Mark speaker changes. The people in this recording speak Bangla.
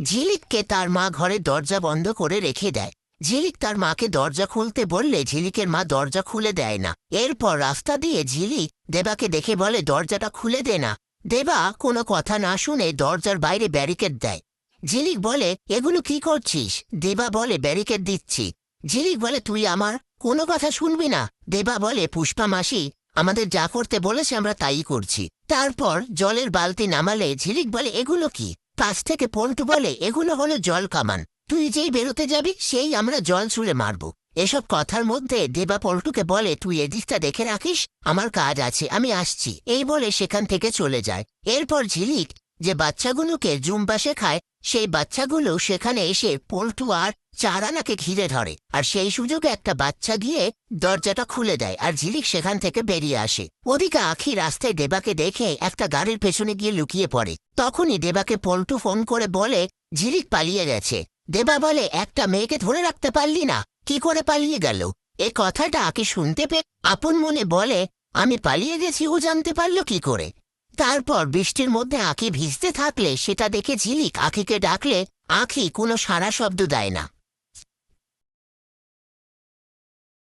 Speaker 1: ঝিলিককে তার মা ঘরে দরজা বন্ধ করে রেখে দেয়। ঝিলিক তার মাকে দরজা খুলতে বললে ঝিলিকের মা দরজা খুলে দেয় না। এরপর রাস্তা দিয়ে ঝিলিক দেবাকে দেখে বলে, দরজাটা খুলে দে না। দেবা কোনো কথা না শুনে দরজার বাইরে ব্যারিকেড দেয়। ঝিলিক বলে, এগুলো কি করছিস? দেবা বলে, ব্যারিকেড দিচ্ছি। ঝিলিক বলে, তুই আমার কোনো কথা শুনবি না? দেবা বলে, পুষ্পা মাসি আমাদের যা করতে বলেছে আমরা তাই করছি। তারপর জলের বালতি নামালে ঝিলিক বলে, এগুলো কি? পাশ থেকে পল্টু বলে, এগুলো হলো জল কামান, তুই যেই বেরোতে যাবি সেই আমরা জল ছুঁড়ে মারব। এসব কথার মধ্যে দেবা পল্টুকে বলে, তুই এদিকটা দেখে রাখিস, আমার কাজ আছে, আমি আসছি। এই বলে সেখান থেকে চলে যায়। এরপর ঝিলিক যে বাচ্চাগুলোকে জুম্বা শেখায়, সেই বাচ্চাগুলো সেখানে এসে পল্টু আর চারানাকে ঘিরে ধরে, আর সেই সুযোগে একটা বাচ্চা গিয়ে দরজাটা খুলে দেয়, আর ঝিলিক সেখান থেকে বেরিয়ে আসে। ওদিকে আখি রাস্তায় দেবাকে দেখে একটা গাড়ির পেছনে গিয়ে লুকিয়ে পড়ে। তখনই দেবাকে পল্টু ফোন করে বলে, ঝিলিক পালিয়ে গেছে। দেবা বলে, একটা মেয়েকে ধরে রাখতে পারলি না, কি করে পালিয়ে গেল? এ কথাটা আঁকি শুনতে পেয়ে আপন মনে বলে, আমি পালিয়ে গেছি ও জানতে পারলো কি করে? তারপর বৃষ্টির মধ্যে আঁকি ভিজতে থাকলে সেটা দেখে ঝিলিক আঁকিকে ডাকলে আঁকি কোনো সাড়া শব্দ দেয় না।